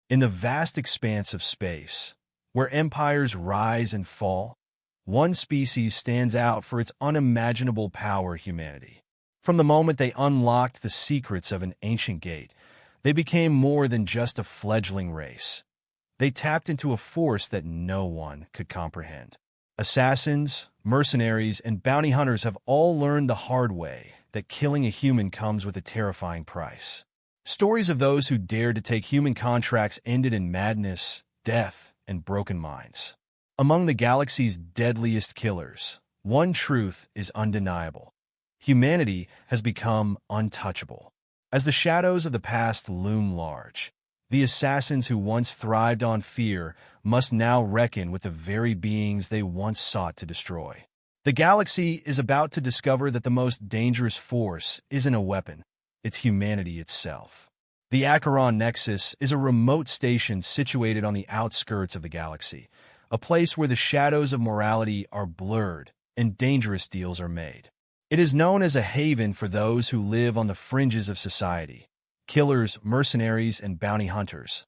In the vast expanse of space, where empires rise and fall, one species stands out for its unimaginable power: humanity. From the moment they unlocked the secrets of an ancient gate, they became more than just a fledgling race. They tapped into a force that no one could comprehend. Assassins, mercenaries, and bounty hunters have all learned the hard way that killing a human comes with a terrifying price. Stories of those who dared to take human contracts ended in madness, death, and broken minds. Among the galaxy's deadliest killers, one truth is undeniable: humanity has become untouchable. As the shadows of the past loom large, the assassins who once thrived on fear must now reckon with the very beings they once sought to destroy. The galaxy is about to discover that the most dangerous force isn't a weapon, it's humanity itself. The Acheron Nexus is a remote station situated on the outskirts of the galaxy, a place where the shadows of morality are blurred and dangerous deals are made. It is known as a haven for those who live on the fringes of society: killers, mercenaries, and bounty hunters,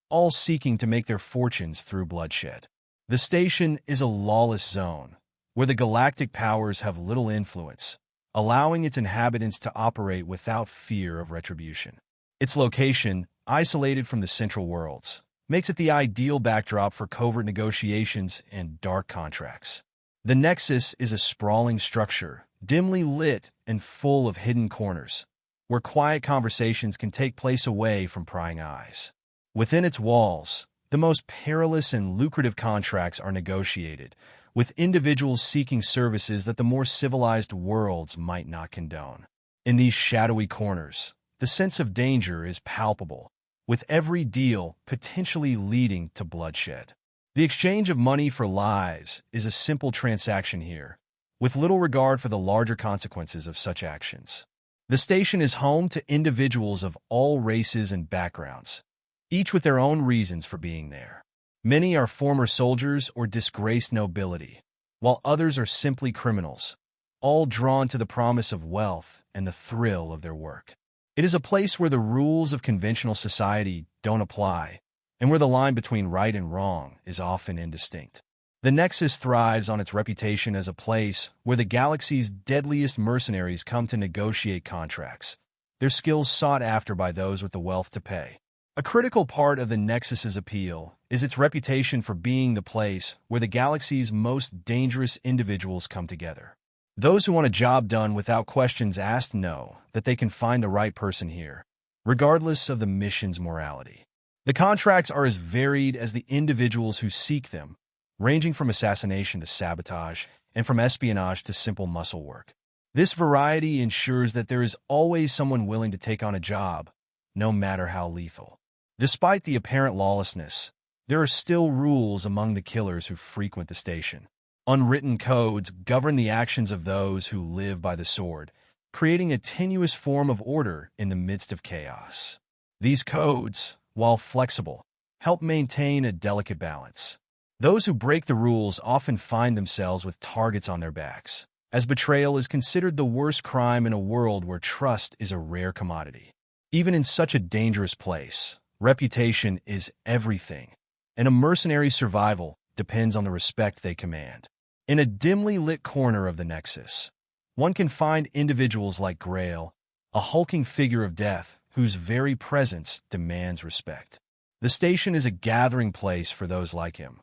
all seeking to make their fortunes through bloodshed. The station is a lawless zone, where the galactic powers have little influence, allowing its inhabitants to operate without fear of retribution. Its location, isolated from the central worlds, makes it the ideal backdrop for covert negotiations and dark contracts. The Nexus is a sprawling structure, dimly lit and full of hidden corners, where quiet conversations can take place away from prying eyes. Within its walls, the most perilous and lucrative contracts are negotiated, with individuals seeking services that the more civilized worlds might not condone. In these shadowy corners, the sense of danger is palpable, with every deal potentially leading to bloodshed. The exchange of money for lives is a simple transaction here, with little regard for the larger consequences of such actions. The station is home to individuals of all races and backgrounds, each with their own reasons for being there. Many are former soldiers or disgraced nobility, while others are simply criminals, all drawn to the promise of wealth and the thrill of their work. It is a place where the rules of conventional society don't apply, and where the line between right and wrong is often indistinct. The Nexus thrives on its reputation as a place where the galaxy's deadliest mercenaries come to negotiate contracts, their skills sought after by those with the wealth to pay. A critical part of the Nexus's appeal is its reputation for being the place where the galaxy's most dangerous individuals come together. Those who want a job done without questions asked know that they can find the right person here, regardless of the mission's morality. The contracts are as varied as the individuals who seek them, ranging from assassination to sabotage, and from espionage to simple muscle work. This variety ensures that there is always someone willing to take on a job, no matter how lethal. Despite the apparent lawlessness, there are still rules among the killers who frequent the station. Unwritten codes govern the actions of those who live by the sword, creating a tenuous form of order in the midst of chaos. These codes, while flexible, help maintain a delicate balance. Those who break the rules often find themselves with targets on their backs, as betrayal is considered the worst crime in a world where trust is a rare commodity. Even in such a dangerous place, reputation is everything, and a mercenary's survival depends on the respect they command. In a dimly lit corner of the Nexus, one can find individuals like Grail, a hulking figure of death whose very presence demands respect. The station is a gathering place for those like him,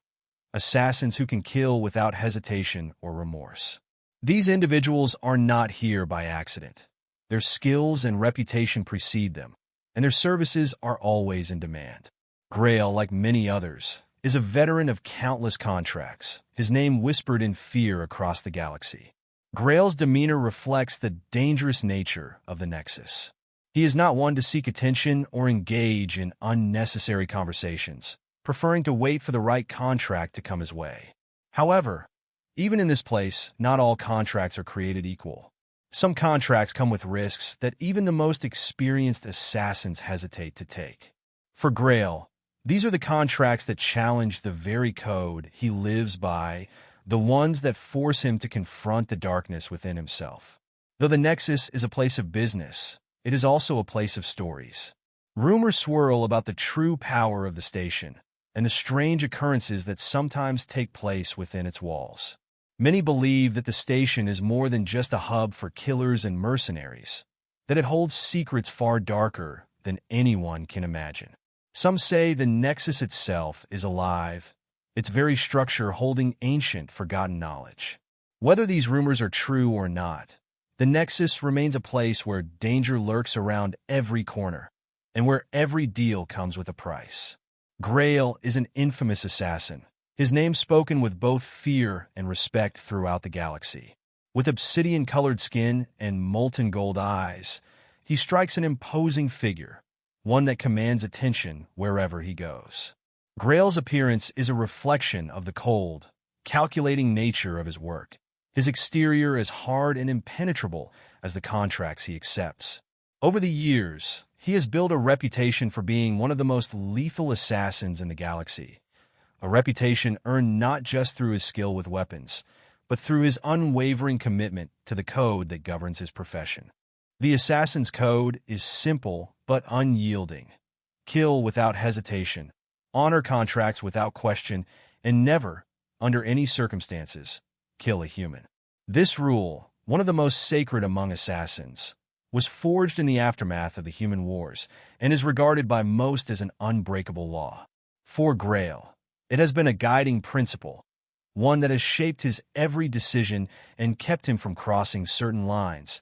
assassins who can kill without hesitation or remorse. These individuals are not here by accident. Their skills and reputation precede them, and their services are always in demand. Grail, like many others, is a veteran of countless contracts, his name whispered in fear across the galaxy. Grail's demeanor reflects the dangerous nature of the Nexus. He is not one to seek attention or engage in unnecessary conversations, preferring to wait for the right contract to come his way. However, even in this place, not all contracts are created equal. Some contracts come with risks that even the most experienced assassins hesitate to take. For Grail, these are the contracts that challenge the very code he lives by, the ones that force him to confront the darkness within himself. Though the Nexus is a place of business, it is also a place of stories. Rumors swirl about the true power of the station and the strange occurrences that sometimes take place within its walls. Many believe that the station is more than just a hub for killers and mercenaries, that it holds secrets far darker than anyone can imagine. Some say the Nexus itself is alive, its very structure holding ancient, forgotten knowledge. Whether these rumors are true or not, the Nexus remains a place where danger lurks around every corner, and where every deal comes with a price. Grail is an infamous assassin, his name spoken with both fear and respect throughout the galaxy. With obsidian-colored skin and molten gold eyes, he strikes an imposing figure, one that commands attention wherever he goes. Grail's appearance is a reflection of the cold, calculating nature of his work. His exterior is hard and impenetrable as the contracts he accepts. Over the years, he has built a reputation for being one of the most lethal assassins in the galaxy, a reputation earned not just through his skill with weapons, but through his unwavering commitment to the code that governs his profession. The assassin's code is simple but unyielding. Kill without hesitation, honor contracts without question, and never, under any circumstances, kill a human. This rule, one of the most sacred among assassins, was forged in the aftermath of the human wars and is regarded by most as an unbreakable law. For Grail, it has been a guiding principle, one that has shaped his every decision and kept him from crossing certain lines,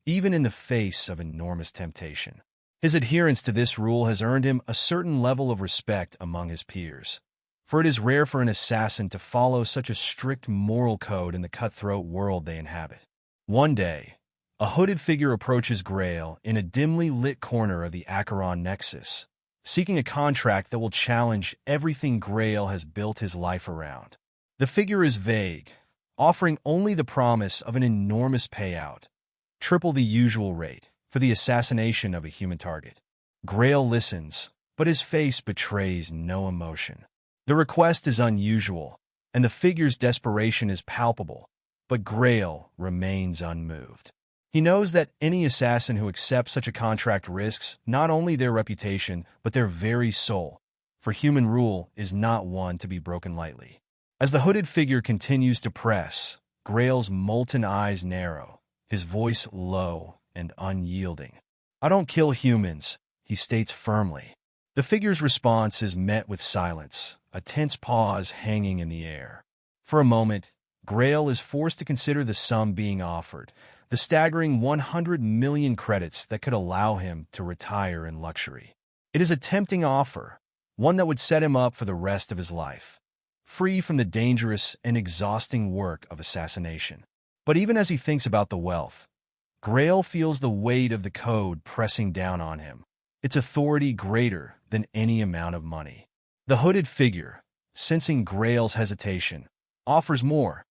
even in the face of enormous temptation. His adherence to this rule has earned him a certain level of respect among his peers, for it is rare for an assassin to follow such a strict moral code in the cutthroat world they inhabit. One day, a hooded figure approaches Grail in a dimly lit corner of the Acheron Nexus, seeking a contract that will challenge everything Grail has built his life around. The figure is vague, offering only the promise of an enormous payout, triple the usual rate, for the assassination of a human target. Grail listens, but his face betrays no emotion. The request is unusual, and the figure's desperation is palpable, but Grail remains unmoved. He knows that any assassin who accepts such a contract risks not only their reputation, but their very soul, for human rule is not one to be broken lightly. As the hooded figure continues to press, Grail's molten eyes narrow, his voice low and unyielding. "I don't kill humans," he states firmly. The figure's response is met with silence, a tense pause hanging in the air. For a moment, Grail is forced to consider the sum being offered, the staggering 100 million credits that could allow him to retire in luxury. It is a tempting offer, one that would set him up for the rest of his life, free from the dangerous and exhausting work of assassination. But even as he thinks about the wealth, Grail feels the weight of the code pressing down on him, its authority greater than any amount of money. The hooded figure, sensing Grail's hesitation, offers more,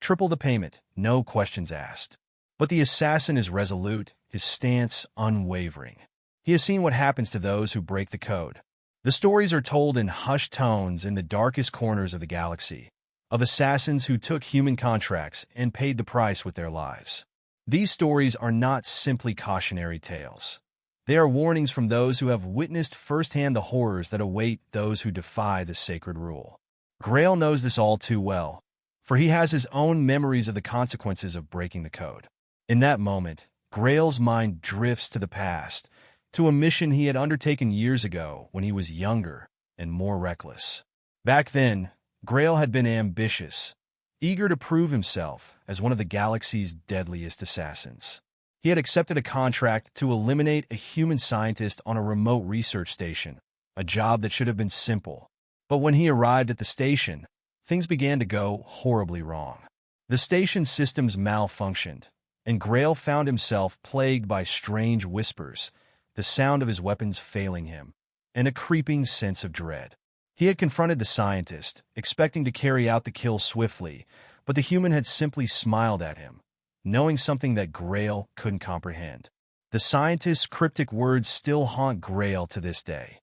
triple the payment, no questions asked. But the assassin is resolute, his stance unwavering. He has seen what happens to those who break the code. The stories are told in hushed tones in the darkest corners of the galaxy, of assassins who took human contracts and paid the price with their lives. These stories are not simply cautionary tales. They are warnings from those who have witnessed firsthand the horrors that await those who defy the sacred rule. Grail knows this all too well, for he has his own memories of the consequences of breaking the code. In that moment, Grail's mind drifts to the past, to a mission he had undertaken years ago when he was younger and more reckless. Back then, Grail had been ambitious, eager to prove himself as one of the galaxy's deadliest assassins. He had accepted a contract to eliminate a human scientist on a remote research station, a job that should have been simple. But when he arrived at the station, things began to go horribly wrong. The station's systems malfunctioned, and Grail found himself plagued by strange whispers, the sound of his weapons failing him, and a creeping sense of dread. He had confronted the scientist, expecting to carry out the kill swiftly, but the human had simply smiled at him, knowing something that Grail couldn't comprehend. The scientist's cryptic words still haunt Grail to this day.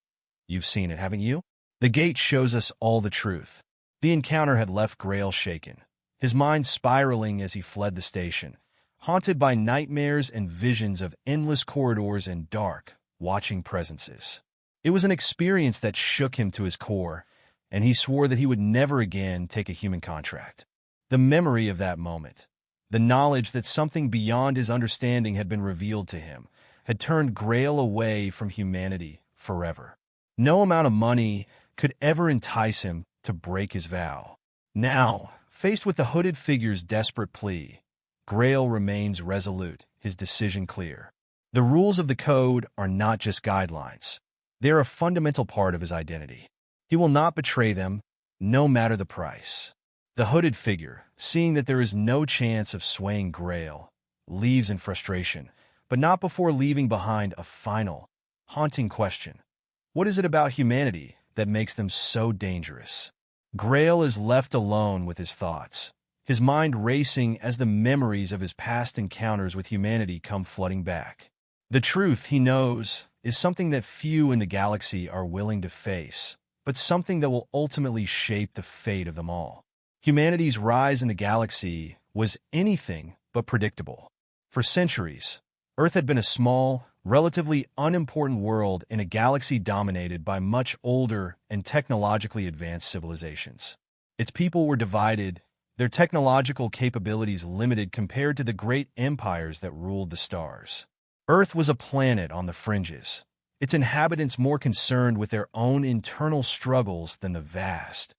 "You've seen it, haven't you? The gate shows us all the truth." The encounter had left Grail shaken, his mind spiraling as he fled the station, haunted by nightmares and visions of endless corridors and dark, watching presences. It was an experience that shook him to his core, and he swore that he would never again take a human contract. The memory of that moment, the knowledge that something beyond his understanding had been revealed to him, had turned Grail away from humanity forever. No amount of money could ever entice him to break his vow. Now, faced with the hooded figure's desperate plea, Grail remains resolute, his decision clear. The rules of the code are not just guidelines. They are a fundamental part of his identity. He will not betray them, no matter the price. The hooded figure, seeing that there is no chance of swaying Grail, leaves in frustration, but not before leaving behind a final, haunting question. What is it about humanity that makes them so dangerous? Grail is left alone with his thoughts, his mind racing as the memories of his past encounters with humanity come flooding back. The truth, he knows, is something that few in the galaxy are willing to face, but something that will ultimately shape the fate of them all. Humanity's rise in the galaxy was anything but predictable. For centuries, Earth had been a small, relatively unimportant world in a galaxy dominated by much older and technologically advanced civilizations. Its people were divided, their technological capabilities limited compared to the great empires that ruled the stars. Earth was a planet on the fringes, its inhabitants more concerned with their own internal struggles than the vast,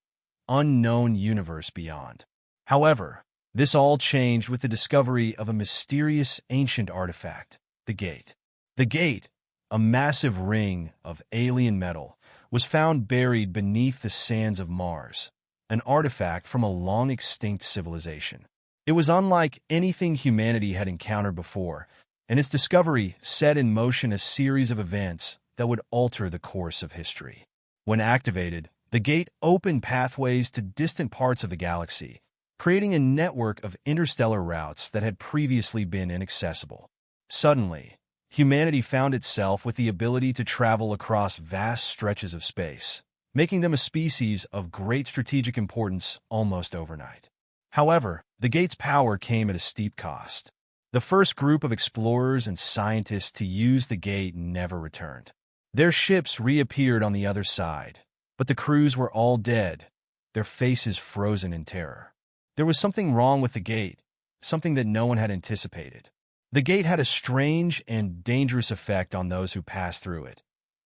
unknown universe beyond. However, this all changed with the discovery of a mysterious ancient artifact, the Gate. The Gate, a massive ring of alien metal, was found buried beneath the sands of Mars, an artifact from a long-extinct civilization. It was unlike anything humanity had encountered before, and its discovery set in motion a series of events that would alter the course of history. When activated, the Gate opened pathways to distant parts of the galaxy, creating a network of interstellar routes that had previously been inaccessible. Suddenly, humanity found itself with the ability to travel across vast stretches of space, making them a species of great strategic importance almost overnight. However, the Gate's power came at a steep cost. The first group of explorers and scientists to use the Gate never returned. Their ships reappeared on the other side, but the crews were all dead, their faces frozen in terror. There was something wrong with the Gate, something that no one had anticipated. The Gate had a strange and dangerous effect on those who passed through it.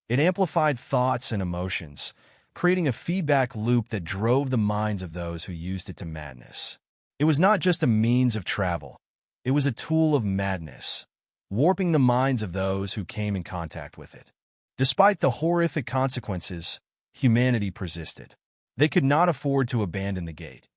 It amplified thoughts and emotions, creating a feedback loop that drove the minds of those who used it to madness. It was not just a means of travel. It was a tool of madness, warping the minds of those who came in contact with it. Despite the horrific consequences, humanity persisted. They could not afford to abandon the Gate.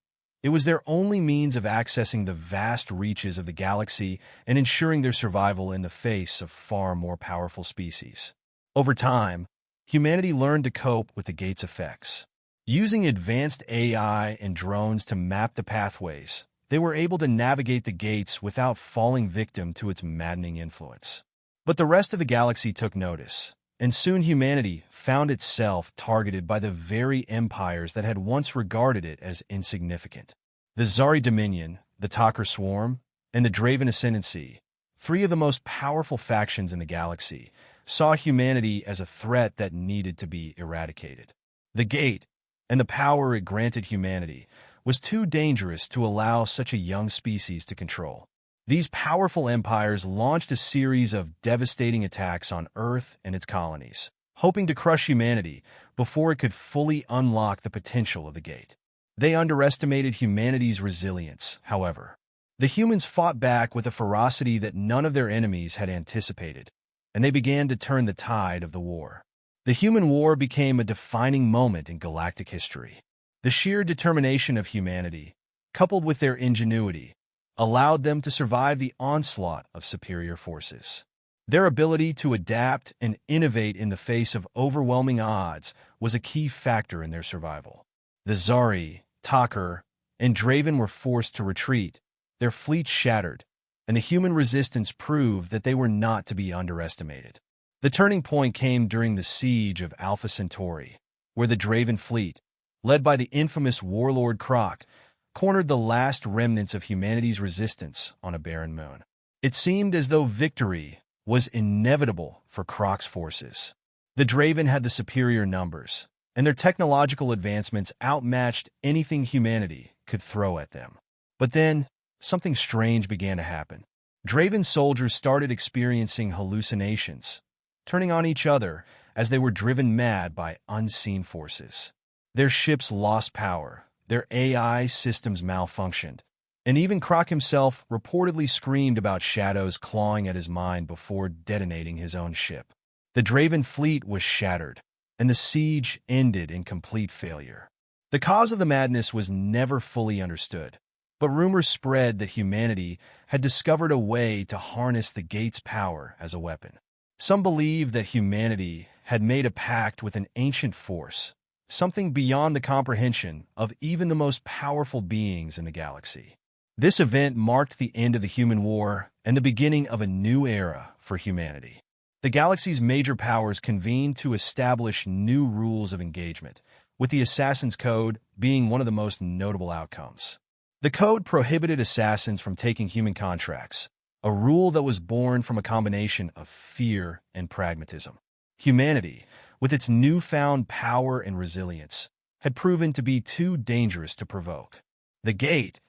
It was their only means of accessing the vast reaches of the galaxy and ensuring their survival in the face of far more powerful species. Over time, humanity learned to cope with the Gate's effects. Using advanced AI and drones to map the pathways, they were able to navigate the Gates without falling victim to its maddening influence. But the rest of the galaxy took notice, and soon humanity found itself targeted by the very empires that had once regarded it as insignificant. The Zari Dominion, the Talker Swarm, and the Draven Ascendancy, three of the most powerful factions in the galaxy, saw humanity as a threat that needed to be eradicated. The Gate, and the power it granted humanity, was too dangerous to allow such a young species to control. These powerful empires launched a series of devastating attacks on Earth and its colonies, hoping to crush humanity before it could fully unlock the potential of the Gate. They underestimated humanity's resilience, however. The humans fought back with a ferocity that none of their enemies had anticipated, and they began to turn the tide of the war. The human war became a defining moment in galactic history. The sheer determination of humanity, coupled with their ingenuity, allowed them to survive the onslaught of superior forces. Their ability to adapt and innovate in the face of overwhelming odds was a key factor in their survival. The Zari, Talker, and Draven were forced to retreat, their fleets shattered, and the human resistance proved that they were not to be underestimated. The turning point came during the siege of Alpha Centauri, where the Draven fleet, led by the infamous warlord Croc, cornered the last remnants of humanity's resistance on a barren moon. It seemed as though victory was inevitable for Krog's forces. The Draven had the superior numbers, and their technological advancements outmatched anything humanity could throw at them. But then, something strange began to happen. Draven soldiers started experiencing hallucinations, turning on each other as they were driven mad by unseen forces. Their ships lost power, their AI systems malfunctioned, and even Krog himself reportedly screamed about shadows clawing at his mind before detonating his own ship. The Draven fleet was shattered, and the siege ended in complete failure. The cause of the madness was never fully understood, but rumors spread that humanity had discovered a way to harness the gate's power as a weapon. Some believed that humanity had made a pact with an ancient force, something beyond the comprehension of even the most powerful beings in the galaxy. This event marked the end of the human war and the beginning of a new era for humanity. The galaxy's major powers convened to establish new rules of engagement, with the Assassin's Code being one of the most notable outcomes. The code prohibited assassins from taking human contracts, a rule that was born from a combination of fear and pragmatism. Humanity, with its newfound power and resilience, had proven to be too dangerous to provoke. The Gate,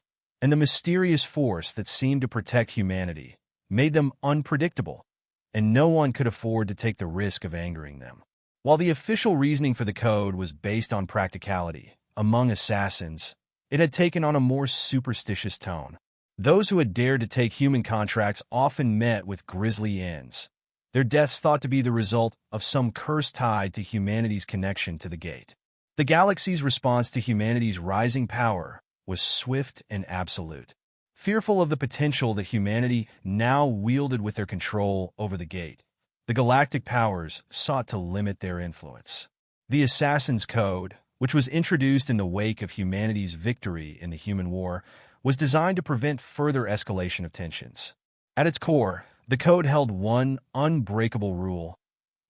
and the mysterious force that seemed to protect humanity, made them unpredictable, and no one could afford to take the risk of angering them. While the official reasoning for the code was based on practicality, among assassins, it had taken on a more superstitious tone. Those who had dared to take human contracts often met with grisly ends, their deaths thought to be the result of some curse tied to humanity's connection to the Gate. The galaxy's response to humanity's rising power was swift and absolute. Fearful of the potential that humanity now wielded with their control over the Gate, the galactic powers sought to limit their influence. The Assassin's Code, which was introduced in the wake of humanity's victory in the human war, was designed to prevent further escalation of tensions. At its core, the code held one unbreakable rule: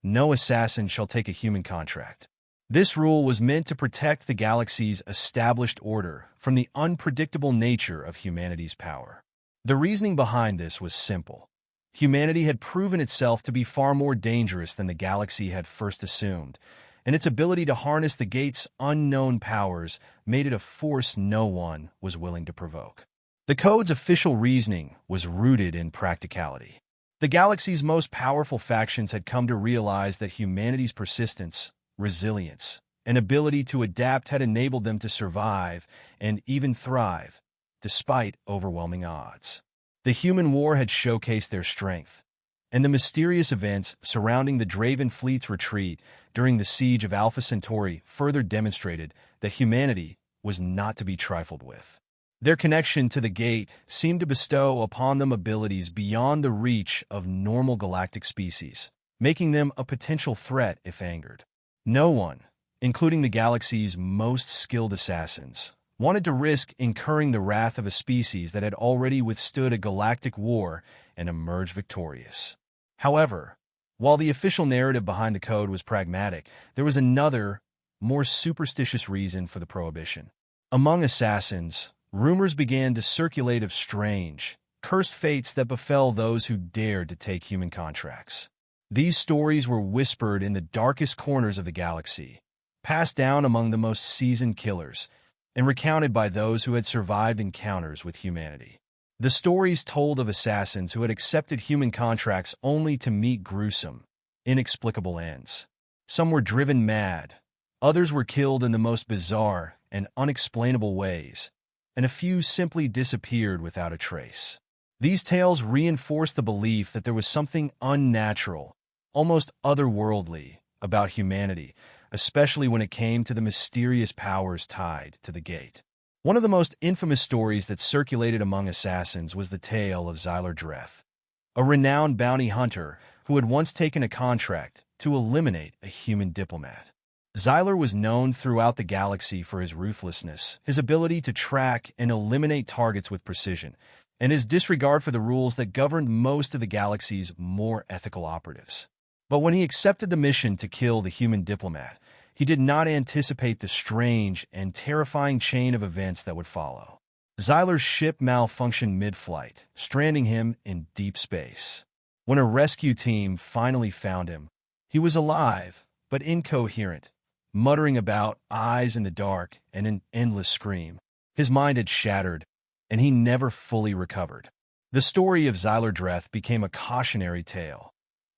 no assassin shall take a human contract. This rule was meant to protect the galaxy's established order from the unpredictable nature of humanity's power. The reasoning behind this was simple. Humanity had proven itself to be far more dangerous than the galaxy had first assumed, and its ability to harness the Gate's unknown powers made it a force no one was willing to provoke. The code's official reasoning was rooted in practicality. The galaxy's most powerful factions had come to realize that humanity's persistence, resilience, and ability to adapt had enabled them to survive and even thrive, despite overwhelming odds. The human war had showcased their strength, and the mysterious events surrounding the Draven fleet's retreat during the siege of Alpha Centauri further demonstrated that humanity was not to be trifled with. Their connection to the Gate seemed to bestow upon them abilities beyond the reach of normal galactic species, making them a potential threat if angered. No one, including the galaxy's most skilled assassins, wanted to risk incurring the wrath of a species that had already withstood a galactic war and emerged victorious. However, while the official narrative behind the code was pragmatic, there was another, more superstitious reason for the prohibition. Among assassins, rumors began to circulate of strange, cursed fates that befell those who dared to take human contracts. These stories were whispered in the darkest corners of the galaxy, passed down among the most seasoned killers, and recounted by those who had survived encounters with humanity. The stories told of assassins who had accepted human contracts only to meet gruesome, inexplicable ends. Some were driven mad, others were killed in the most bizarre and unexplainable ways, and a few simply disappeared without a trace. These tales reinforced the belief that there was something unnatural, almost otherworldly, about humanity, especially when it came to the mysterious powers tied to the Gate. One of the most infamous stories that circulated among assassins was the tale of Zyler Dreth, a renowned bounty hunter who had once taken a contract to eliminate a human diplomat. Zyler was known throughout the galaxy for his ruthlessness, his ability to track and eliminate targets with precision, and his disregard for the rules that governed most of the galaxy's more ethical operatives. But when he accepted the mission to kill the human diplomat, he did not anticipate the strange and terrifying chain of events that would follow. Zyler's ship malfunctioned mid-flight, stranding him in deep space. When a rescue team finally found him, he was alive, but incoherent, muttering about eyes in the dark and an endless scream. His mind had shattered, and he never fully recovered. The story of Xyler became a cautionary tale,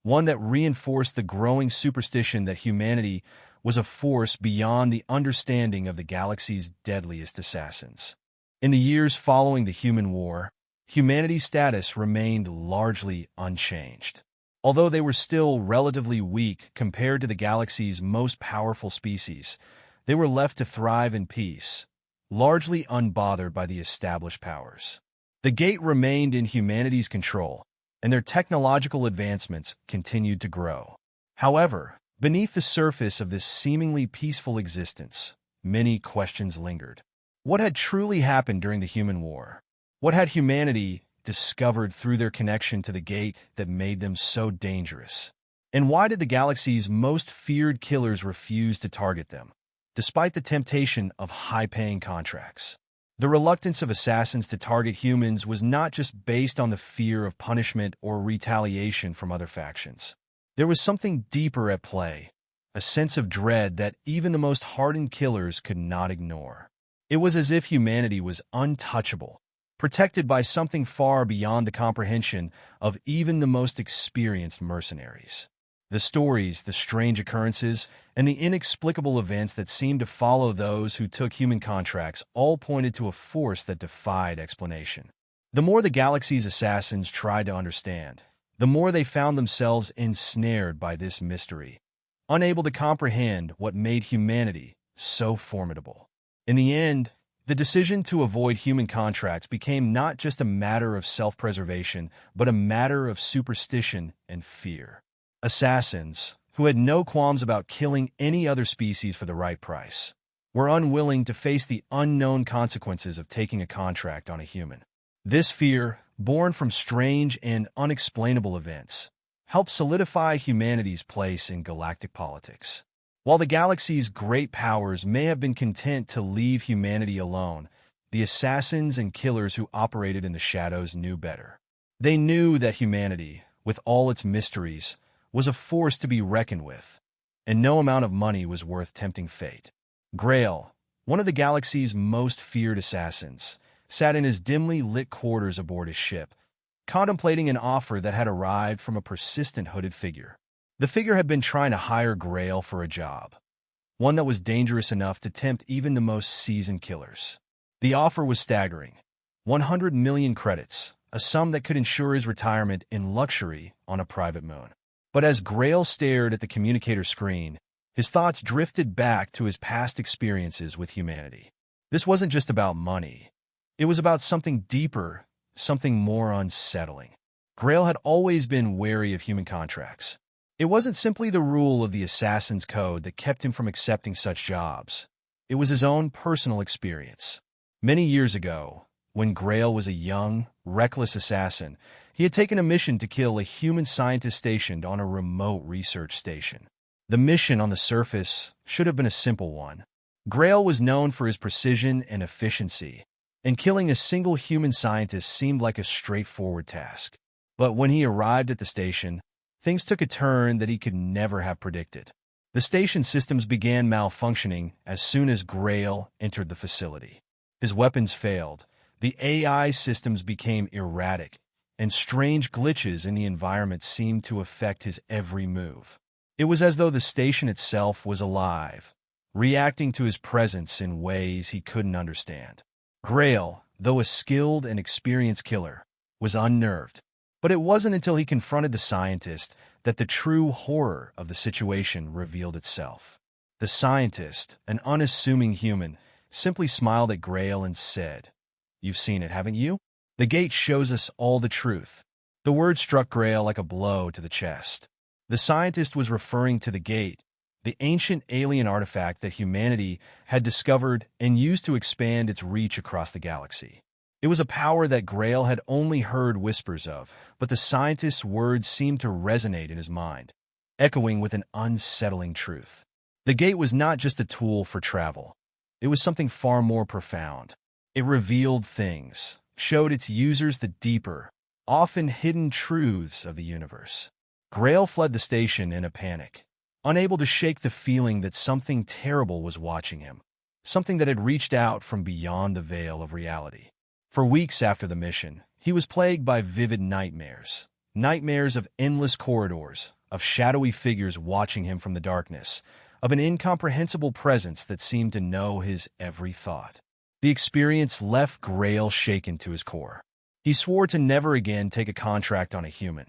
one that reinforced the growing superstition that humanity was a force beyond the understanding of the galaxy's deadliest assassins. In the years following the Human War, humanity's status remained largely unchanged. Although they were still relatively weak compared to the galaxy's most powerful species, they were left to thrive in peace, largely unbothered by the established powers. The Gate remained in humanity's control, and their technological advancements continued to grow. However, beneath the surface of this seemingly peaceful existence, many questions lingered. What had truly happened during the Human War? What had humanity discovered through their connection to the Gate that made them so dangerous? And why did the galaxy's most feared killers refuse to target them, despite the temptation of high-paying contracts? The reluctance of assassins to target humans was not just based on the fear of punishment or retaliation from other factions. There was something deeper at play, a sense of dread that even the most hardened killers could not ignore. It was as if humanity was untouchable, protected by something far beyond the comprehension of even the most experienced mercenaries. The stories, the strange occurrences, and the inexplicable events that seemed to follow those who took human contracts all pointed to a force that defied explanation. The more the galaxy's assassins tried to understand, the more they found themselves ensnared by this mystery, unable to comprehend what made humanity so formidable. In the end, the decision to avoid human contracts became not just a matter of self-preservation, but a matter of superstition and fear. Assassins, who had no qualms about killing any other species for the right price, were unwilling to face the unknown consequences of taking a contract on a human. This fear, born from strange and unexplainable events, helped solidify humanity's place in galactic politics. While the galaxy's great powers may have been content to leave humanity alone, the assassins and killers who operated in the shadows knew better. They knew that humanity, with all its mysteries, was a force to be reckoned with, and no amount of money was worth tempting fate. Grail, one of the galaxy's most feared assassins, sat in his dimly lit quarters aboard his ship, contemplating an offer that had arrived from a persistent hooded figure. The figure had been trying to hire Grail for a job, one that was dangerous enough to tempt even the most seasoned killers. The offer was staggering: 100 million credits, a sum that could ensure his retirement in luxury on a private moon. But as Grail stared at the communicator screen, his thoughts drifted back to his past experiences with humanity. This wasn't just about money. It was about something deeper, something more unsettling. Grail had always been wary of human contracts. It wasn't simply the rule of the Assassin's Code that kept him from accepting such jobs. It was his own personal experience. Many years ago, when Grail was a young, reckless assassin, he had taken a mission to kill a human scientist stationed on a remote research station. The mission on the surface should have been a simple one. Grail was known for his precision and efficiency, and killing a single human scientist seemed like a straightforward task. But when he arrived at the station, things took a turn that he could never have predicted. The station systems began malfunctioning as soon as Grail entered the facility. His weapons failed, the AI systems became erratic, and strange glitches in the environment seemed to affect his every move. It was as though the station itself was alive, reacting to his presence in ways he couldn't understand. Grail, though a skilled and experienced killer, was unnerved. But it wasn't until he confronted the scientist that the true horror of the situation revealed itself. The scientist, an unassuming human, simply smiled at Grail and said, "You've seen it, haven't you? The Gate shows us all the truth." The word struck Grail like a blow to the chest. The scientist was referring to the Gate, the ancient alien artifact that humanity had discovered and used to expand its reach across the galaxy. It was a power that Grail had only heard whispers of, but the scientist's words seemed to resonate in his mind, echoing with an unsettling truth. The Gate was not just a tool for travel. It was something far more profound. It revealed things, showed its users the deeper, often hidden truths of the universe. Grail fled the station in a panic, unable to shake the feeling that something terrible was watching him, something that had reached out from beyond the veil of reality. For weeks after the mission, he was plagued by vivid nightmares. Nightmares of endless corridors, of shadowy figures watching him from the darkness, of an incomprehensible presence that seemed to know his every thought. The experience left Grail shaken to his core. He swore to never again take a contract on a human,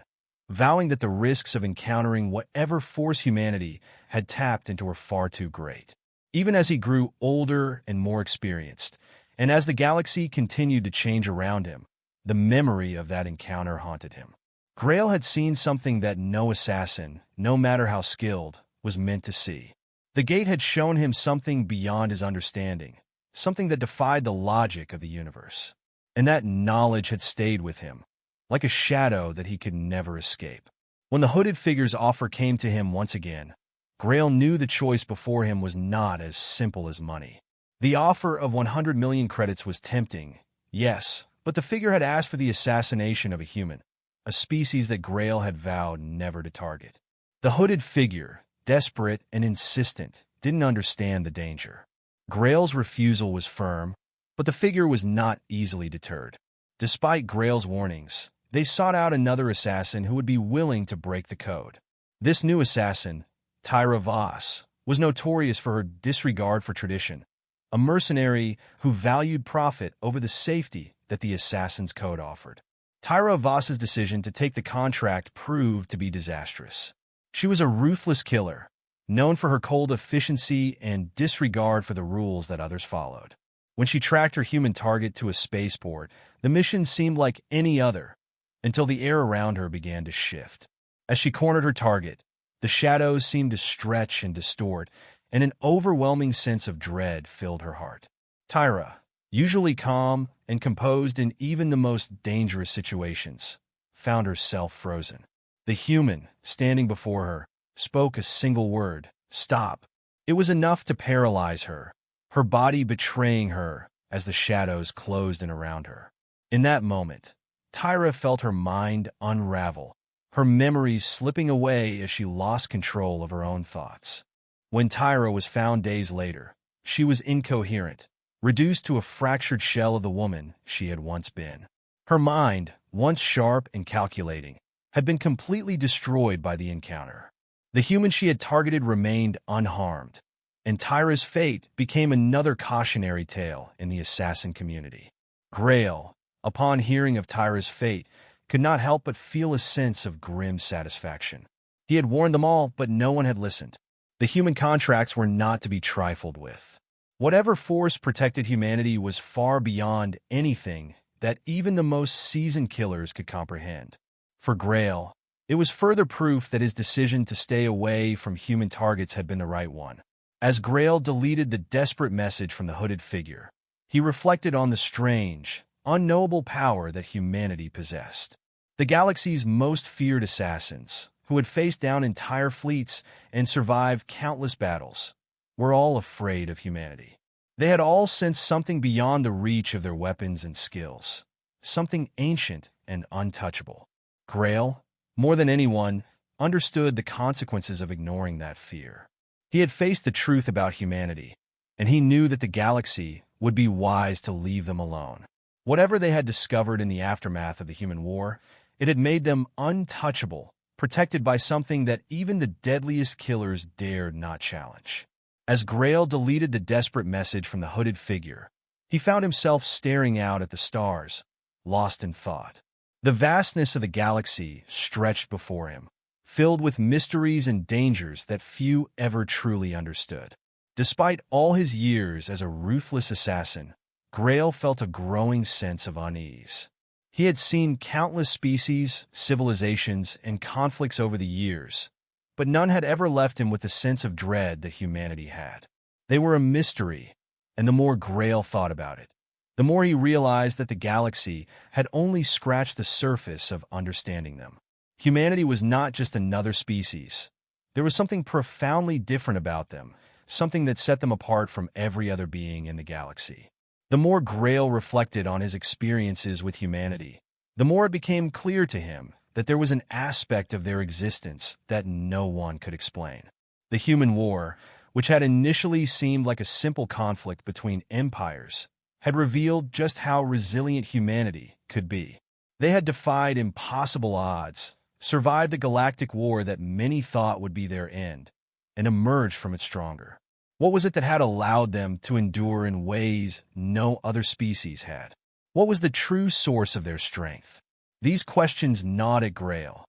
vowing that the risks of encountering whatever force humanity had tapped into were far too great. Even as he grew older and more experienced, and as the galaxy continued to change around him, the memory of that encounter haunted him. Grail had seen something that no assassin, no matter how skilled, was meant to see. The gate had shown him something beyond his understanding, something that defied the logic of the universe. And that knowledge had stayed with him, like a shadow that he could never escape. When the hooded figure's offer came to him once again, Grail knew the choice before him was not as simple as money. The offer of 100 million credits was tempting, yes, but the figure had asked for the assassination of a human, a species that Grail had vowed never to target. The hooded figure, desperate and insistent, didn't understand the danger. Grail's refusal was firm, but the figure was not easily deterred. Despite Grail's warnings, they sought out another assassin who would be willing to break the code. This new assassin, Tyra Voss, was notorious for her disregard for tradition, a mercenary who valued profit over the safety that the Assassin's Code offered. Tyra Voss's decision to take the contract proved to be disastrous. She was a ruthless killer, known for her cold efficiency and disregard for the rules that others followed. When she tracked her human target to a spaceport, the mission seemed like any other, until the air around her began to shift. As she cornered her target, the shadows seemed to stretch and distort, and an overwhelming sense of dread filled her heart. Tyra, usually calm and composed in even the most dangerous situations, found herself frozen. The human, standing before her, spoke a single word: stop. It was enough to paralyze her, her body betraying her as the shadows closed in around her. In that moment, Tyra felt her mind unravel, her memories slipping away as she lost control of her own thoughts. When Tyra was found days later, she was incoherent, reduced to a fractured shell of the woman she had once been. Her mind, once sharp and calculating, had been completely destroyed by the encounter. The human she had targeted remained unharmed, and Tyra's fate became another cautionary tale in the assassin community. Grail, upon hearing of Tyra's fate, could not help but feel a sense of grim satisfaction. He had warned them all, but no one had listened. The human contracts were not to be trifled with. Whatever force protected humanity was far beyond anything that even the most seasoned killers could comprehend. For Grail, it was further proof that his decision to stay away from human targets had been the right one. As Grail deleted the desperate message from the hooded figure, he reflected on the strange, unknowable power that humanity possessed. The galaxy's most feared assassins, who had faced down entire fleets and survived countless battles, were all afraid of humanity. They had all sensed something beyond the reach of their weapons and skills, something ancient and untouchable. Grail, more than anyone, understood the consequences of ignoring that fear. He had faced the truth about humanity, and he knew that the galaxy would be wise to leave them alone. Whatever they had discovered in the aftermath of the human war, it had made them untouchable, protected by something that even the deadliest killers dared not challenge. As Grail deleted the desperate message from the hooded figure, he found himself staring out at the stars, lost in thought. The vastness of the galaxy stretched before him, filled with mysteries and dangers that few ever truly understood. Despite all his years as a ruthless assassin, Grail felt a growing sense of unease. He had seen countless species, civilizations, and conflicts over the years, but none had ever left him with the sense of dread that humanity had. They were a mystery, and the more Grail thought about it, the more he realized that the galaxy had only scratched the surface of understanding them. Humanity was not just another species. There was something profoundly different about them, something that set them apart from every other being in the galaxy. The more Grail reflected on his experiences with humanity, the more it became clear to him that there was an aspect of their existence that no one could explain. The human war, which had initially seemed like a simple conflict between empires, had revealed just how resilient humanity could be. They had defied impossible odds, survived a galactic war that many thought would be their end, and emerged from it stronger. What was it that had allowed them to endure in ways no other species had? What was the true source of their strength? These questions gnawed at Grail,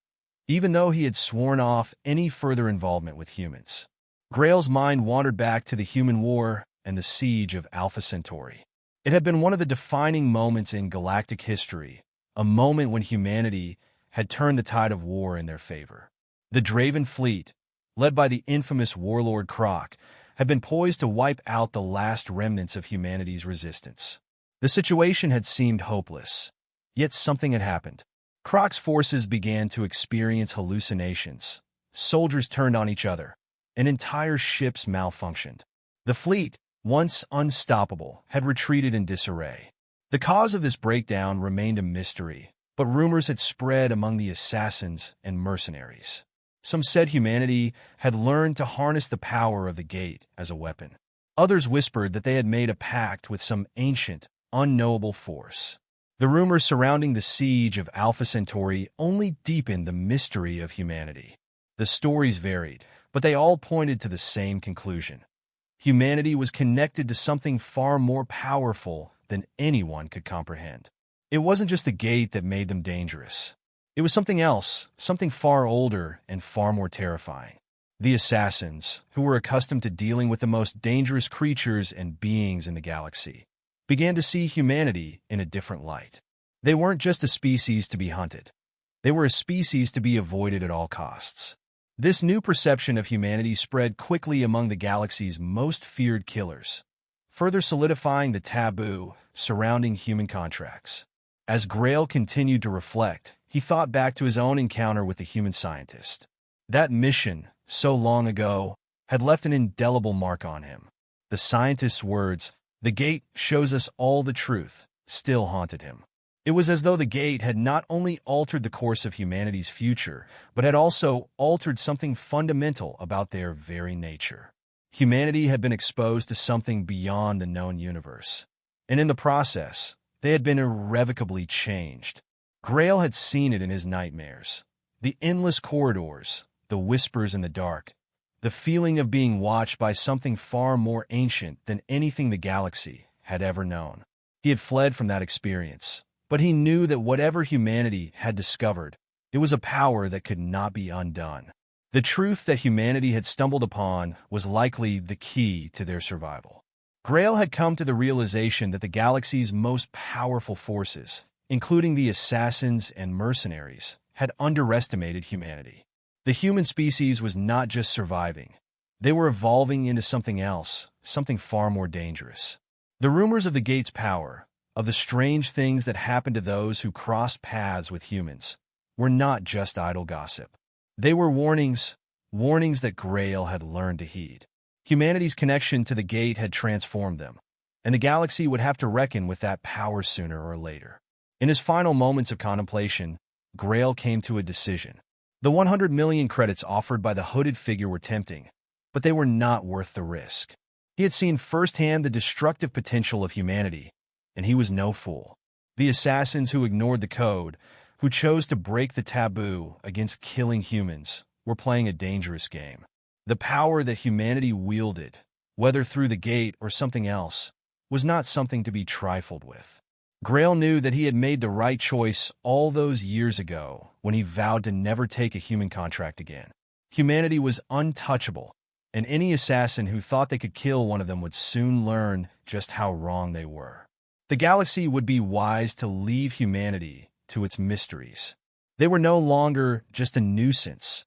even though he had sworn off any further involvement with humans. Grail's mind wandered back to the human war and the siege of Alpha Centauri. It had been one of the defining moments in galactic history, a moment when humanity had turned the tide of war in their favor. The Draven fleet, led by the infamous warlord Croc, had been poised to wipe out the last remnants of humanity's resistance. The situation had seemed hopeless, yet something had happened. Croc's forces began to experience hallucinations. Soldiers turned on each other, and entire ships malfunctioned. The fleet, once unstoppable, had retreated in disarray. The cause of this breakdown remained a mystery, but rumors had spread among the assassins and mercenaries. Some said humanity had learned to harness the power of the gate as a weapon. Others whispered that they had made a pact with some ancient, unknowable force. The rumors surrounding the siege of Alpha Centauri only deepened the mystery of humanity. The stories varied, but they all pointed to the same conclusion. Humanity was connected to something far more powerful than anyone could comprehend. It wasn't just the gate that made them dangerous. It was something else, something far older and far more terrifying. The assassins, who were accustomed to dealing with the most dangerous creatures and beings in the galaxy, began to see humanity in a different light. They weren't just a species to be hunted. They were a species to be avoided at all costs. This new perception of humanity spread quickly among the galaxy's most feared killers, further solidifying the taboo surrounding human contracts. As Grail continued to reflect, he thought back to his own encounter with the human scientist. That mission, so long ago, had left an indelible mark on him. The scientist's words, "The gate shows us all the truth," still haunted him. It was as though the gate had not only altered the course of humanity's future, but had also altered something fundamental about their very nature. Humanity had been exposed to something beyond the known universe, and in the process, they had been irrevocably changed. Grail had seen it in his nightmares. The endless corridors, the whispers in the dark, the feeling of being watched by something far more ancient than anything the galaxy had ever known. He had fled from that experience, but he knew that whatever humanity had discovered, it was a power that could not be undone. The truth that humanity had stumbled upon was likely the key to their survival. Grail had come to the realization that the galaxy's most powerful forces, including the assassins and mercenaries, had underestimated humanity. The human species was not just surviving. They were evolving into something else, something far more dangerous. The rumors of the gate's power, of the strange things that happened to those who crossed paths with humans, were not just idle gossip. They were warnings that Grail had learned to heed. Humanity's connection to the gate had transformed them, and the galaxy would have to reckon with that power sooner or later. In his final moments of contemplation, Grail came to a decision. The 100 million credits offered by the hooded figure were tempting, but they were not worth the risk. He had seen firsthand the destructive potential of humanity, and he was no fool. The assassins who ignored the code, who chose to break the taboo against killing humans, were playing a dangerous game. The power that humanity wielded, whether through the gate or something else, was not something to be trifled with. Grail knew that he had made the right choice all those years ago when he vowed to never take a human contract again. Humanity was untouchable, and any assassin who thought they could kill one of them would soon learn just how wrong they were. The galaxy would be wise to leave humanity to its mysteries. They were no longer just a nuisance.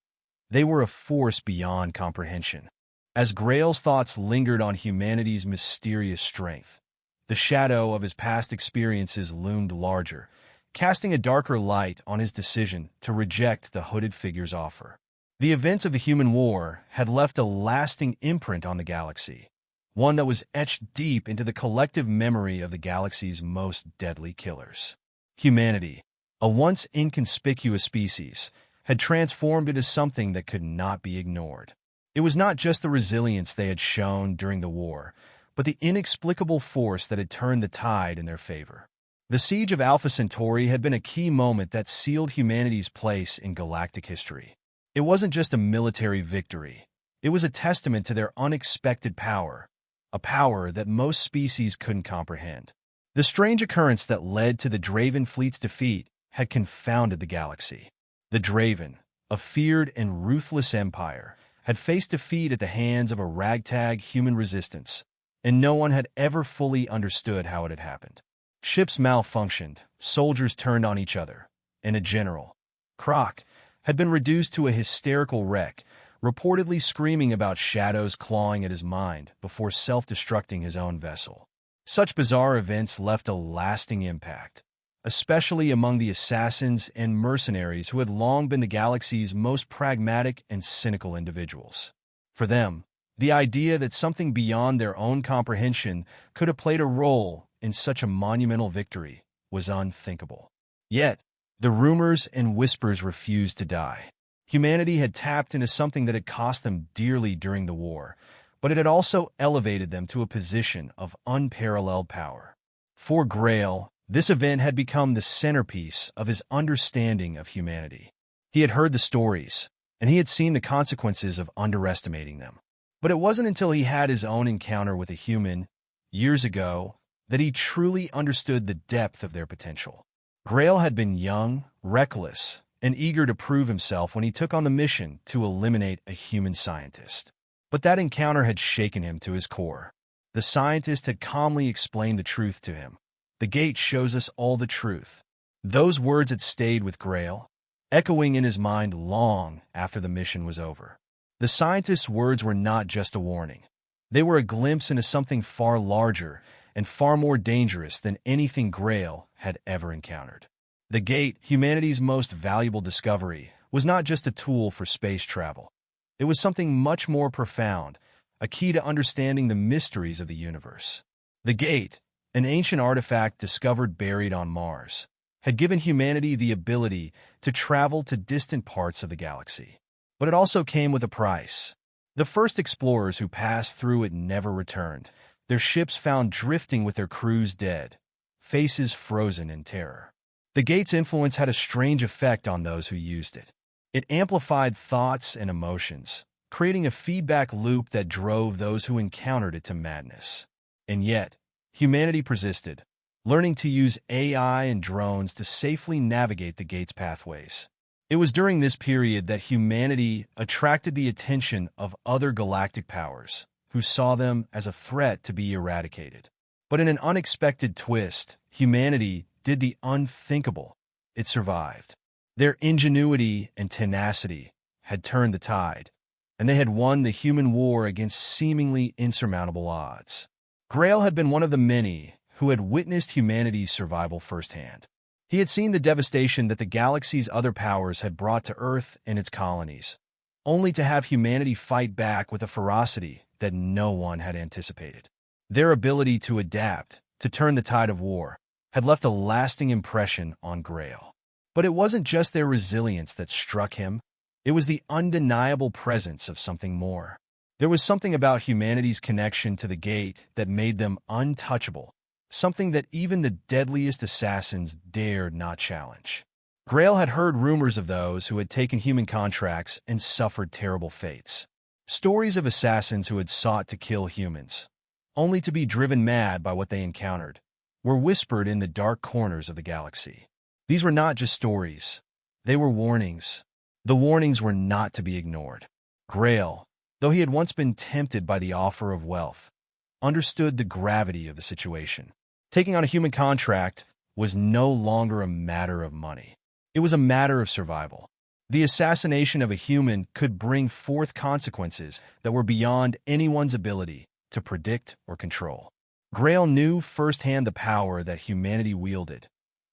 They were a force beyond comprehension. As Grail's thoughts lingered on humanity's mysterious strength, the shadow of his past experiences loomed larger, casting a darker light on his decision to reject the hooded figure's offer. The events of the human war had left a lasting imprint on the galaxy, one that was etched deep into the collective memory of the galaxy's most deadly killers. Humanity, a once inconspicuous species, had transformed into something that could not be ignored. It was not just the resilience they had shown during the war, but the inexplicable force that had turned the tide in their favor. The siege of Alpha Centauri had been a key moment that sealed humanity's place in galactic history. It wasn't just a military victory. It was a testament to their unexpected power, a power that most species couldn't comprehend. The strange occurrence that led to the Draven fleet's defeat had confounded the galaxy. The Draven, a feared and ruthless empire, had faced defeat at the hands of a ragtag human resistance, and no one had ever fully understood how it had happened. Ships malfunctioned, soldiers turned on each other, and a general, Croc, had been reduced to a hysterical wreck, reportedly screaming about shadows clawing at his mind before self-destructing his own vessel. Such bizarre events left a lasting impact, especially among the assassins and mercenaries who had long been the galaxy's most pragmatic and cynical individuals. For them, the idea that something beyond their own comprehension could have played a role in such a monumental victory was unthinkable. Yet, the rumors and whispers refused to die. Humanity had tapped into something that had cost them dearly during the war, but it had also elevated them to a position of unparalleled power. For Grail, this event had become the centerpiece of his understanding of humanity. He had heard the stories, and he had seen the consequences of underestimating them. But it wasn't until he had his own encounter with a human, years ago, that he truly understood the depth of their potential. Grail had been young, reckless, and eager to prove himself when he took on the mission to eliminate a human scientist. But that encounter had shaken him to his core. The scientist had calmly explained the truth to him. "The gate shows us all the truth." Those words had stayed with Grail, echoing in his mind long after the mission was over. The scientist's words were not just a warning. They were a glimpse into something far larger and far more dangerous than anything Grail had ever encountered. The gate, humanity's most valuable discovery, was not just a tool for space travel. It was something much more profound, a key to understanding the mysteries of the universe. The gate, an ancient artifact discovered buried on Mars, had given humanity the ability to travel to distant parts of the galaxy. But it also came with a price. The first explorers who passed through it never returned, their ships found drifting with their crews dead, faces frozen in terror. The gate's influence had a strange effect on those who used it. It amplified thoughts and emotions, creating a feedback loop that drove those who encountered it to madness. And yet, humanity persisted, learning to use AI and drones to safely navigate the gate's pathways. It was during this period that humanity attracted the attention of other galactic powers, who saw them as a threat to be eradicated. But in an unexpected twist, humanity did the unthinkable. It survived. Their ingenuity and tenacity had turned the tide, and they had won the human war against seemingly insurmountable odds. Grail had been one of the many who had witnessed humanity's survival firsthand. He had seen the devastation that the galaxy's other powers had brought to Earth and its colonies, only to have humanity fight back with a ferocity that no one had anticipated. Their ability to adapt, to turn the tide of war, had left a lasting impression on Grail. But it wasn't just their resilience that struck him. It was the undeniable presence of something more. There was something about humanity's connection to the gate that made them untouchable, something that even the deadliest assassins dared not challenge. Grail had heard rumors of those who had taken human contracts and suffered terrible fates. Stories of assassins who had sought to kill humans, only to be driven mad by what they encountered, were whispered in the dark corners of the galaxy. These were not just stories. They were warnings. The warnings were not to be ignored. Grail, though he had once been tempted by the offer of wealth, understood the gravity of the situation. Taking on a human contract was no longer a matter of money. It was a matter of survival. The assassination of a human could bring forth consequences that were beyond anyone's ability to predict or control. Grail knew firsthand the power that humanity wielded.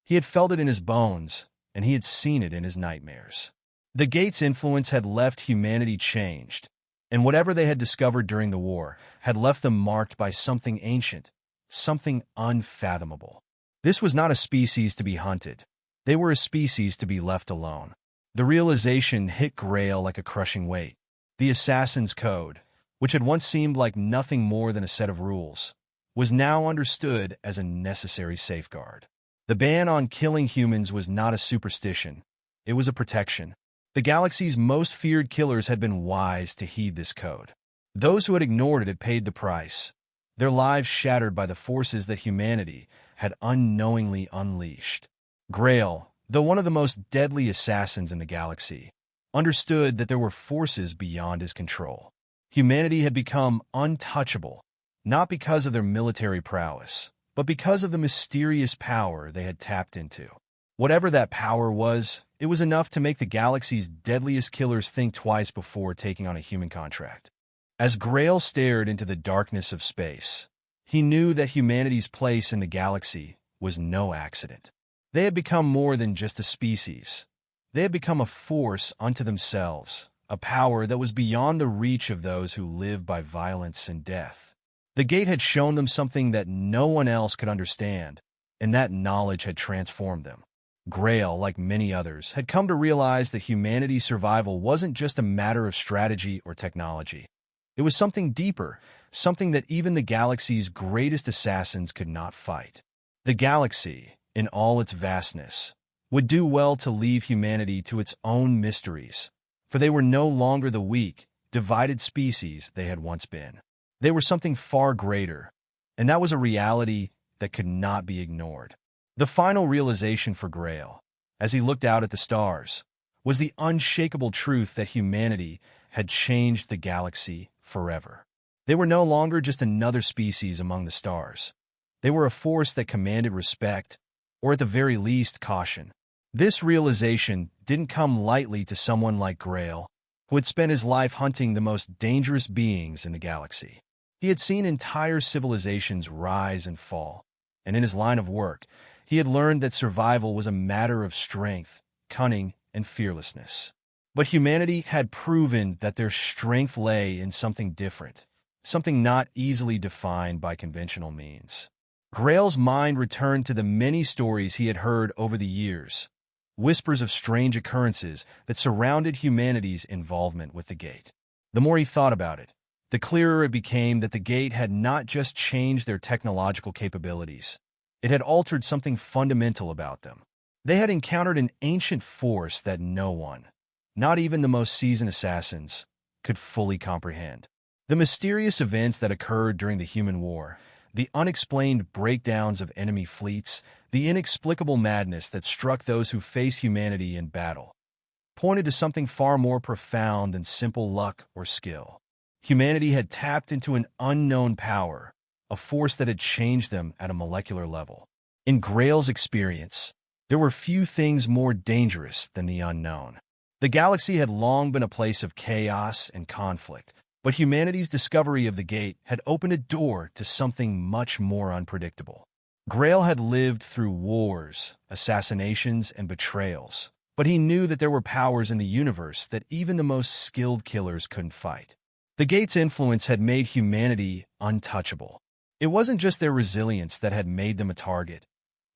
He had felt it in his bones, and he had seen it in his nightmares. The gate's influence had left humanity changed, and whatever they had discovered during the war had left them marked by something ancient, something unfathomable. This was not a species to be hunted. They were a species to be left alone. The realization hit Grail like a crushing weight. The Assassin's Code, which had once seemed like nothing more than a set of rules, was now understood as a necessary safeguard. The ban on killing humans was not a superstition. It was a protection. The galaxy's most feared killers had been wise to heed this code. Those who had ignored it had paid the price, their lives shattered by the forces that humanity had unknowingly unleashed. Grail, though one of the most deadly assassins in the galaxy, understood that there were forces beyond his control. Humanity had become untouchable, not because of their military prowess, but because of the mysterious power they had tapped into. Whatever that power was, it was enough to make the galaxy's deadliest killers think twice before taking on a human contract. As Grail stared into the darkness of space, he knew that humanity's place in the galaxy was no accident. They had become more than just a species. They had become a force unto themselves, a power that was beyond the reach of those who live by violence and death. The Gate had shown them something that no one else could understand, and that knowledge had transformed them. Grail, like many others, had come to realize that humanity's survival wasn't just a matter of strategy or technology. It was something deeper, something that even the galaxy's greatest assassins could not fight. The galaxy, in all its vastness, would do well to leave humanity to its own mysteries, for they were no longer the weak, divided species they had once been. They were something far greater, and that was a reality that could not be ignored. The final realization for Grail, as he looked out at the stars, was the unshakable truth that humanity had changed the galaxy forever. They were no longer just another species among the stars. They were a force that commanded respect, or at the very least caution. This realization didn't come lightly to someone like Grail, who had spent his life hunting the most dangerous beings in the galaxy. He had seen entire civilizations rise and fall, and in his line of work, he had learned that survival was a matter of strength, cunning, and fearlessness. But humanity had proven that their strength lay in something different, something not easily defined by conventional means. Grail's mind returned to the many stories he had heard over the years, whispers of strange occurrences that surrounded humanity's involvement with the Gate. The more he thought about it, the clearer it became that the Gate had not just changed their technological capabilities. It had altered something fundamental about them. They had encountered an ancient force that no one, not even the most seasoned assassins, could fully comprehend. The mysterious events that occurred during the Human War, the unexplained breakdowns of enemy fleets, the inexplicable madness that struck those who faced humanity in battle, pointed to something far more profound than simple luck or skill. Humanity had tapped into an unknown power, a force that had changed them at a molecular level. In Grail's experience, there were few things more dangerous than the unknown. The galaxy had long been a place of chaos and conflict, but humanity's discovery of the Gate had opened a door to something much more unpredictable. Grail had lived through wars, assassinations, and betrayals, but he knew that there were powers in the universe that even the most skilled killers couldn't fight. The Gate's influence had made humanity untouchable. It wasn't just their resilience that had made them a target.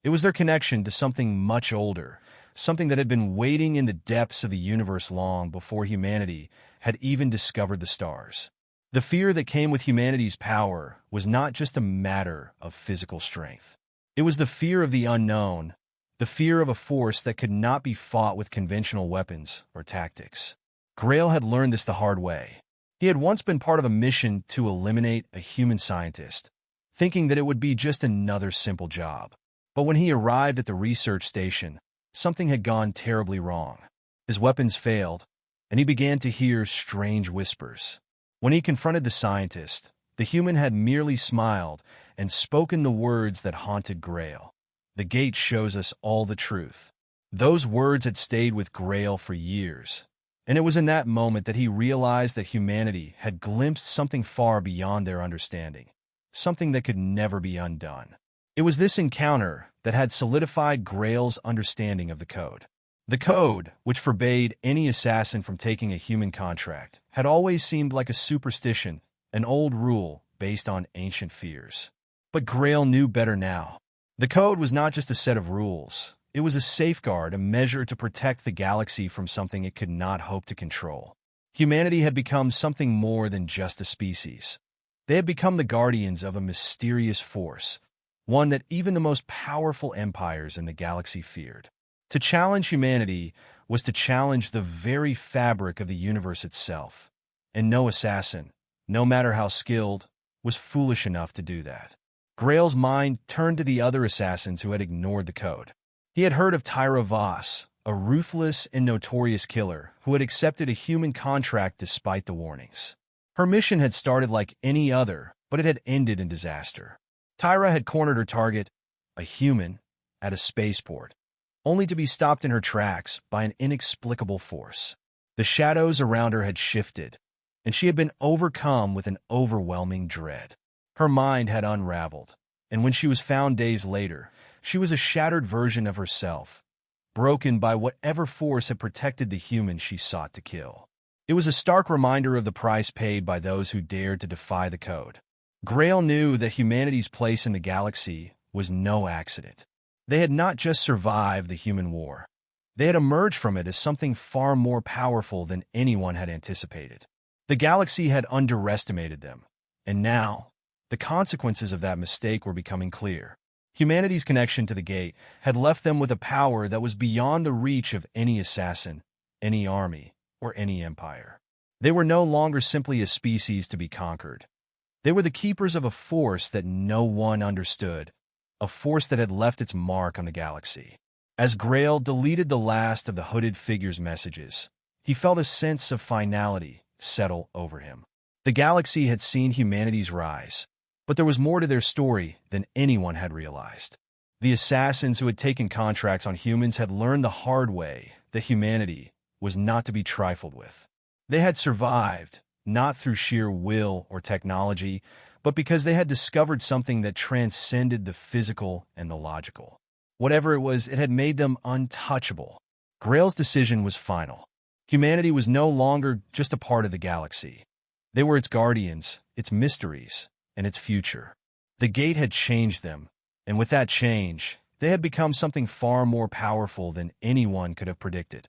It was their connection to something much older, something that had been waiting in the depths of the universe long before humanity had even discovered the stars. The fear that came with humanity's power was not just a matter of physical strength. It was the fear of the unknown, the fear of a force that could not be fought with conventional weapons or tactics. Grail had learned this the hard way. He had once been part of a mission to eliminate a human scientist, thinking that it would be just another simple job. But when he arrived at the research station, something had gone terribly wrong. His weapons failed, and he began to hear strange whispers. When he confronted the scientist, the human had merely smiled and spoken the words that haunted Grail. "The Gate shows us all the truth." Those words had stayed with Grail for years, and it was in that moment that he realized that humanity had glimpsed something far beyond their understanding, something that could never be undone. It was this encounter that had solidified Grail's understanding of the code. The code, which forbade any assassin from taking a human contract, had always seemed like a superstition, an old rule based on ancient fears. But Grail knew better now. The code was not just a set of rules. It was a safeguard, a measure to protect the galaxy from something it could not hope to control. Humanity had become something more than just a species. They had become the guardians of a mysterious force, one that even the most powerful empires in the galaxy feared. To challenge humanity was to challenge the very fabric of the universe itself, and no assassin, no matter how skilled, was foolish enough to do that. Grail's mind turned to the other assassins who had ignored the code. He had heard of Tyra Voss, a ruthless and notorious killer who had accepted a human contract despite the warnings. Her mission had started like any other, but it had ended in disaster. Tyra had cornered her target, a human, at a spaceport, only to be stopped in her tracks by an inexplicable force. The shadows around her had shifted, and she had been overcome with an overwhelming dread. Her mind had unraveled, and when she was found days later, she was a shattered version of herself, broken by whatever force had protected the human she sought to kill. It was a stark reminder of the price paid by those who dared to defy the code. Grail knew that humanity's place in the galaxy was no accident. They had not just survived the human war. They had emerged from it as something far more powerful than anyone had anticipated. The galaxy had underestimated them, and now, the consequences of that mistake were becoming clear. Humanity's connection to the Gate had left them with a power that was beyond the reach of any assassin, any army, or any empire. They were no longer simply a species to be conquered. They were the keepers of a force that no one understood, a force that had left its mark on the galaxy. As Grail deleted the last of the hooded figure's messages, he felt a sense of finality settle over him. The galaxy had seen humanity's rise, but there was more to their story than anyone had realized. The assassins who had taken contracts on humans had learned the hard way that humanity was not to be trifled with. They had survived, not through sheer will or technology, but because they had discovered something that transcended the physical and the logical. Whatever it was, it had made them untouchable. Grail's decision was final. Humanity was no longer just a part of the galaxy. They were its guardians, its mysteries, and its future. The Gate had changed them, and with that change, they had become something far more powerful than anyone could have predicted.